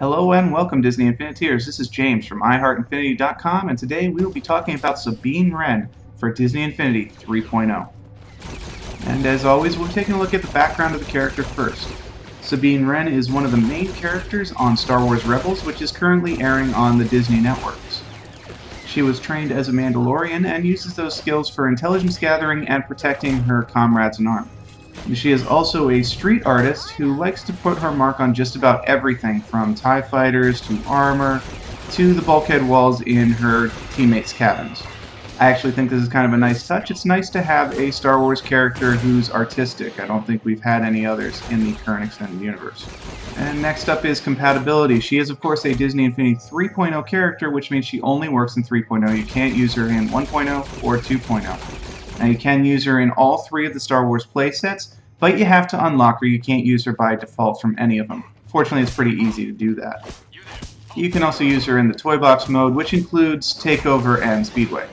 Hello and welcome, Disney Infiniteers. This is James from iHeartInfinity.com, and today we will be talking about Sabine Wren for Disney Infinity 3.0. And as always, we're taking a look at the background of the character first. Sabine Wren is one of the main characters on Star Wars Rebels, which is currently airing on the Disney networks. She was trained as a Mandalorian and uses those skills for intelligence gathering and protecting her comrades in arms. She is also a street artist who likes to put her mark on just about everything from TIE fighters to armor to the bulkhead walls in her teammates' cabins. I actually think this is kind of a nice touch. It's nice to have a Star Wars character who's artistic. I don't think we've had any others in the current extended universe. And next up is Compatibility. She is, of course, a Disney Infinity 3.0 character, which means she only works in 3.0. You can't use her in 1.0 or 2.0. Now, you can use her in all three of the Star Wars playsets, but you have to unlock her. You can't use her by default from any of them. Fortunately, it's pretty easy to do that. You can also use her in the Toy Box mode, which includes Takeover and Speedway.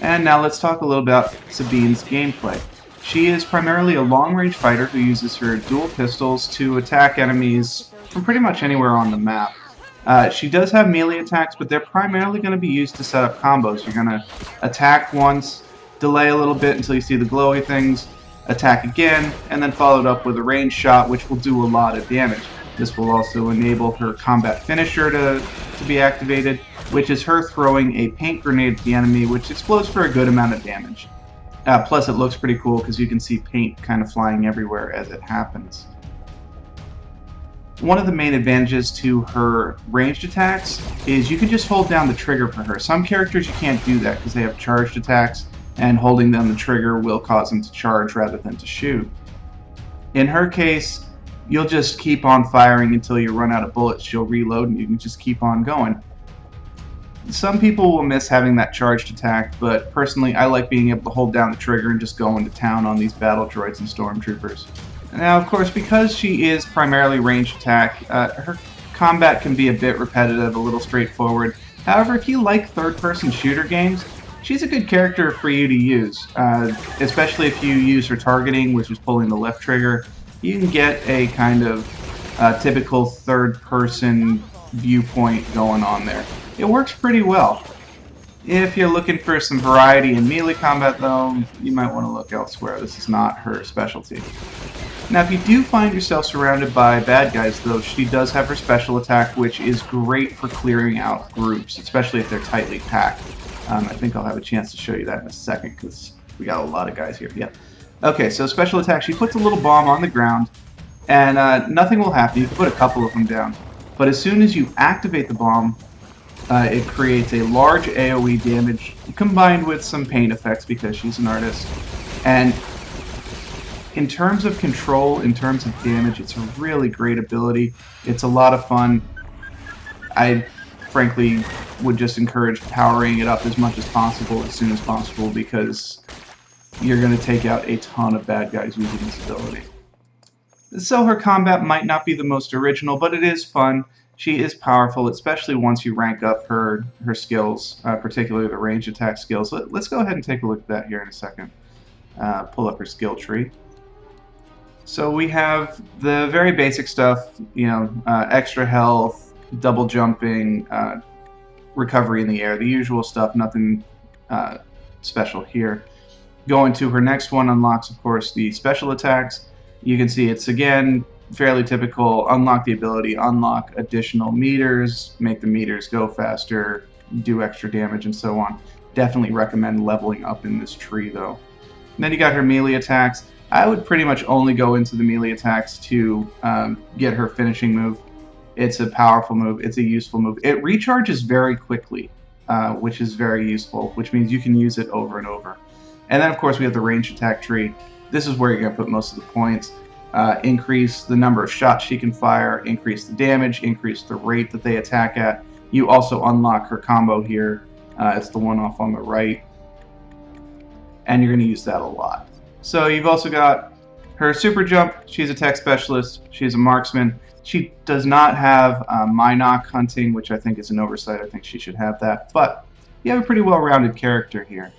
And now let's talk a little about Sabine's gameplay. She is primarily a long-range fighter who uses her dual pistols to attack enemies from pretty much anywhere on the map. She does have melee attacks, but they're primarily going to be used to set up combos. You're going to attack once, delay a little bit until you see the glowy things, attack again, and then followed up with a ranged shot, which will do a lot of damage. This will also enable her combat finisher to be activated, which is her throwing a paint grenade at the enemy, which explodes for a good amount of damage. Plus, it looks pretty cool because you can see paint kind of flying everywhere as it happens. One of the main advantages to her ranged attacks is you can just hold down the trigger for her. Some characters you can't do that because they have charged attacks, and holding down the trigger will cause them to charge rather than to shoot. In her case, you'll just keep on firing until you run out of bullets. She'll reload and you can just keep on going. Some people will miss having that charged attack, but personally I like being able to hold down the trigger and just go into town on these battle droids and stormtroopers. Now, of course, because she is primarily ranged attack, her combat can be a bit repetitive, a little straightforward. However, if you like third-person shooter games, she's a good character for you to use, especially if you use her targeting, which is pulling the left trigger. You can get a kind of typical third-person viewpoint going on there. It works pretty well. If you're looking for some variety in melee combat, though, you might want to look elsewhere. This is not her specialty. Now, if you do find yourself surrounded by bad guys, though, she does have her special attack, which is great for clearing out groups, especially if they're tightly packed. I think I'll have a chance to show you that in a second because we got a lot of guys here. Yep. Okay, so special attack. She puts a little bomb on the ground, and nothing will happen. You can put a couple of them down. But as soon as you activate the bomb, it creates a large AoE damage combined with some paint effects because she's an artist. And in terms of control, in terms of damage, it's a really great ability. It's a lot of fun. I frankly would just encourage powering it up as much as possible, as soon as possible, because you're going to take out a ton of bad guys using this ability. So her combat might not be the most original, but it is fun. She is powerful, especially once you rank up her skills, particularly the range attack skills. Let's go ahead and take a look at that here in a second. Pull up her skill tree. So we have the very basic stuff, extra health, double jumping, recovery in the air, the usual stuff, nothing special here. Going to her next one unlocks, of course, the special attacks. You can see it's, again, fairly typical. Unlock the ability, unlock additional meters, make the meters go faster, do extra damage, and so on. Definitely recommend leveling up in this tree, though. And then you got her melee attacks. I would pretty much only go into the melee attacks to get her finishing move. It's a powerful move. It's a useful move. It recharges very quickly, which is very useful, which means you can use it over and over. And then, of course, we have the ranged attack tree. This is where you're going to put most of the points. Increase the number of shots she can fire, increase the damage, increase the rate that they attack at. You also unlock her combo here. It's the one off on the right. And you're going to use that a lot. So you've also got her super jump. She's a tech specialist. She's a marksman. She does not have Mynock hunting, which I think is an oversight. I think she should have that. But you have a pretty well-rounded character here.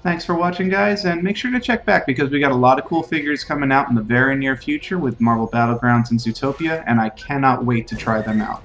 Thanks for watching, guys, and make sure to check back because we got a lot of cool figures coming out in the very near future with Marvel Battlegrounds and Zootopia, and I cannot wait to try them out.